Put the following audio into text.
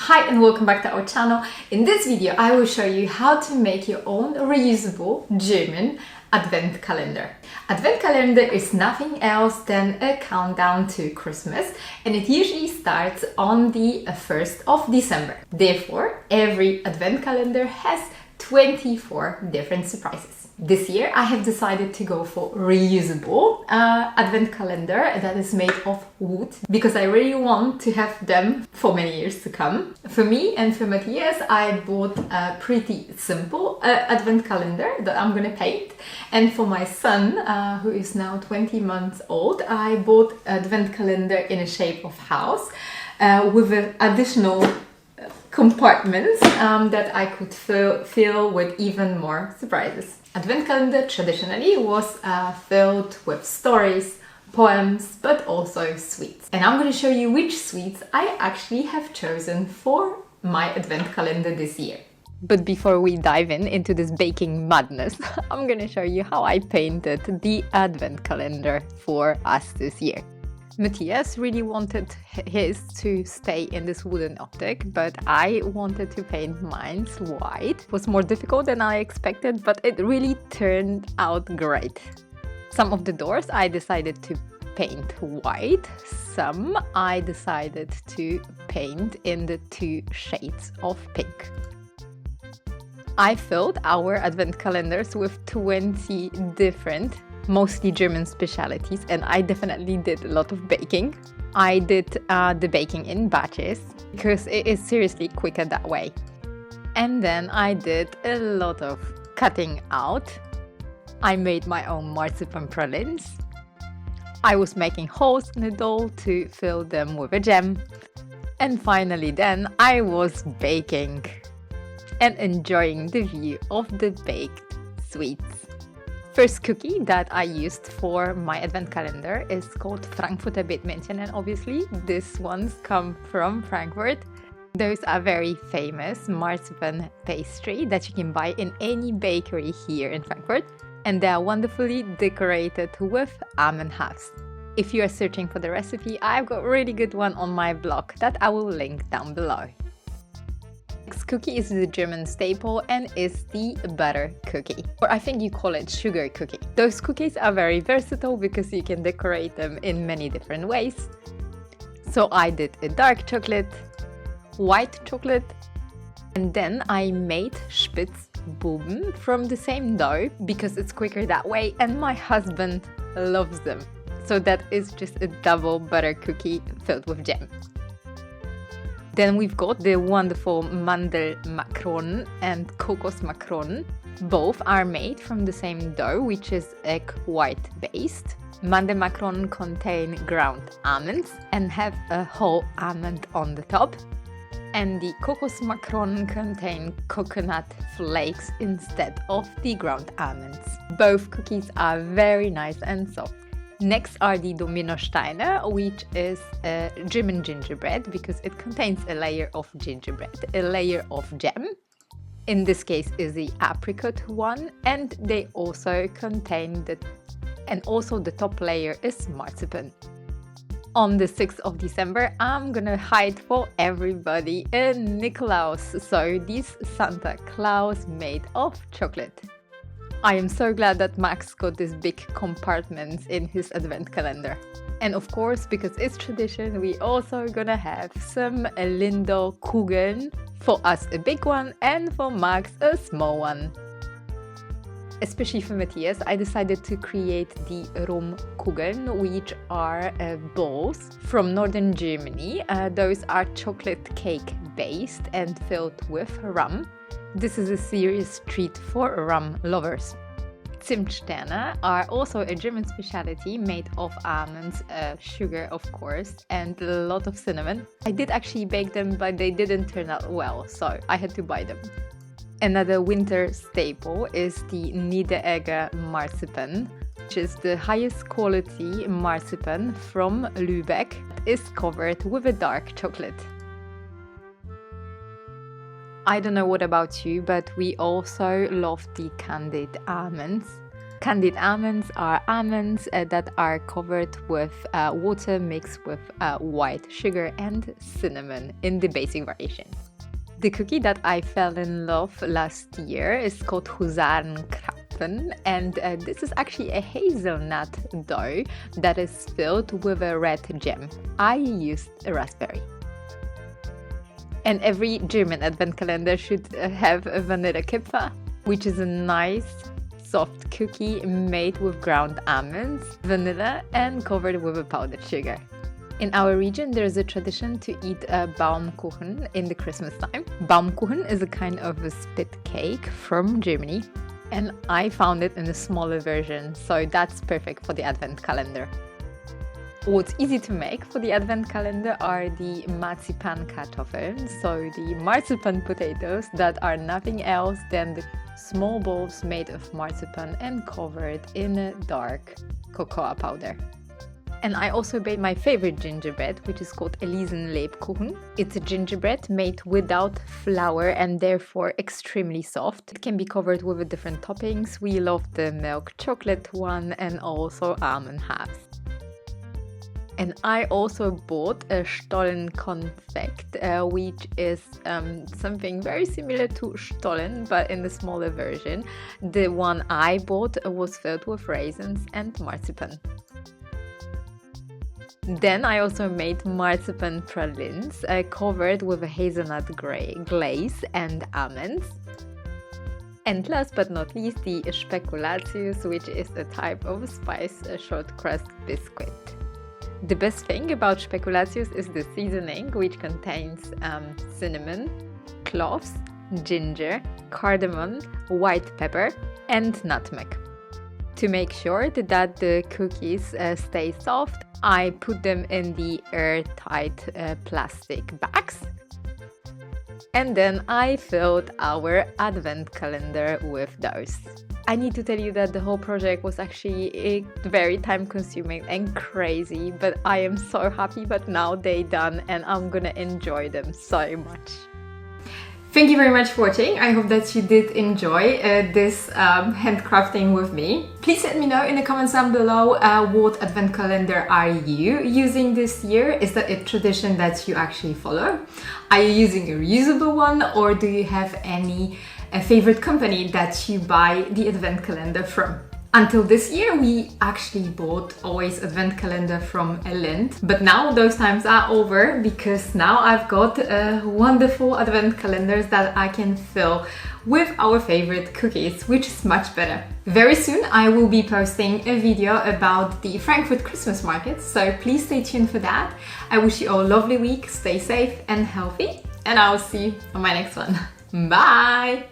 Hi and welcome back to our channel. In this video I will show you how to make your own reusable German Advent calendar. Advent calendar is nothing else than a countdown to Christmas, and it usually starts on the 1st of December. Therefore, every Advent calendar has 24 different surprises. This year I have decided to go for reusable Advent calendar that is made of wood because I really want to have them for many years to come. For me and for Matthias, I bought a pretty simple Advent calendar that I'm gonna paint. And for my son, who is now 20 months old, I bought Advent calendar in a shape of house with an additional compartments that I could fill with even more surprises. Advent calendar traditionally was filled with stories, poems, but also sweets. And I'm going to show you which sweets I actually have chosen for my Advent calendar this year. But before we dive into this baking madness, I'm going to show you how I painted the Advent calendar for us this year. Matthias really wanted his to stay in this wooden optic, but I wanted to paint mine white. It was more difficult than I expected, but it really turned out great. Some of the doors I decided to paint white, some I decided to paint in the two shades of pink. I filled our Advent calendars with 20 different mostly German specialities, and I definitely did a lot of baking. I did the baking in batches because it is seriously quicker that way. And then I did a lot of cutting out. I made my own Marzipan Pralines. I was making holes in the dough to fill them with a jam. And finally then I was baking and enjoying the view of the baked sweets. First cookie that I used for my Advent calendar is called Frankfurter Bethmännchen, and obviously these ones come from Frankfurt. Those are very famous marzipan pastry that you can buy in any bakery here in Frankfurt, and they are wonderfully decorated with almond halves. If you are searching for the recipe, I've got a really good one on my blog that I will link down below. Next cookie is the German staple and is the butter cookie, or I think you call it sugar cookie. Those cookies are very versatile because you can decorate them in many different ways. So I did a dark chocolate, white chocolate, and then I made Spitzbuben from the same dough because it's quicker that way and my husband loves them. So that is just a double butter cookie filled with jam. Then we've got the wonderful Mandelmakronen and Kokosmakronen. Both are made from the same dough, which is egg white based. Mandelmakronen contain ground almonds and have a whole almond on the top. And the Kokosmakronen contain coconut flakes instead of the ground almonds. Both cookies are very nice and soft. Next are the Dominosteine, which is a German gingerbread because it contains a layer of gingerbread, a layer of jam. In this case is the apricot one, and they also contain the top layer is marzipan. On the 6th of December, I'm gonna hide for everybody a Nickolaus, so this Santa Claus made of chocolate. I am so glad that Max got these big compartments in his Advent calendar. And of course, because it's tradition, we also gonna have some Lindorkugeln. For us a big one and for Max a small one. Especially for Matthias, I decided to create the Rumkugeln, which are balls from northern Germany. Those are chocolate cake based and filled with rum. This is a serious treat for rum lovers. Zimt Sterne are also a German specialty made of almonds, sugar of course, and a lot of cinnamon. I did actually bake them, but they didn't turn out well, so I had to buy them. Another winter staple is the Niederegger Marzipan, which is the highest quality marzipan from Lübeck. It is covered with a dark chocolate. I don't know what about you, but we also love the candied almonds. Candied almonds are almonds that are covered with water mixed with white sugar and cinnamon in the basic variation. The cookie that I fell in love last year is called Husarenkrapfen, and this is actually a hazelnut dough that is filled with a red jam. I used a raspberry. And every German advent calendar should have a Vanillekipferl, which is a nice soft cookie made with ground almonds, vanilla, and covered with a powdered sugar. In our region, there's a tradition to eat a Baumkuchen in the Christmas time. Baumkuchen is a kind of a spit cake from Germany, and I found it in a smaller version, so that's perfect for the advent calendar. What's easy to make for the advent calendar are the Marzipan Kartoffeln, so the marzipan potatoes that are nothing else than the small balls made of marzipan and covered in a dark cocoa powder. And I also made my favorite gingerbread, which is called Elisenlebkuchen. It's a gingerbread made without flour and therefore extremely soft. It can be covered with different toppings. We love the milk chocolate one and also almond halves. And I also bought a Stollenkonfekt, which is something very similar to Stollen, but in the smaller version. The one I bought was filled with raisins and marzipan. Then I also made Marzipan Pralines, covered with a hazelnut glaze and almonds. And last but not least, the Spekulatius, which is a type of spice short crust biscuit. The best thing about Spekulatius is the seasoning, which contains cinnamon, cloves, ginger, cardamom, white pepper, and nutmeg. To make sure that the cookies stay soft, I put them in the airtight plastic bags. And then I filled our advent calendar with those. I need to tell you that the whole project was actually very time consuming and crazy, but I am so happy that now they're done and I'm gonna enjoy them so much. Thank you very much for watching. I hope that you did enjoy this handcrafting with me. Please let me know in the comments down below what advent calendar are you using this year? Is that a tradition that you actually follow? Are you using a reusable one, or do you have any favorite company that you buy the advent calendar from? Until this year, we actually bought always advent calendar from Lindt, but now those times are over because now I've got wonderful advent calendars that I can fill with our favorite cookies, which is much better. Very soon I will be posting a video about the Frankfurt Christmas market, so please stay tuned for that. I wish you all a lovely week, stay safe and healthy, and I will see you on my next one. Bye!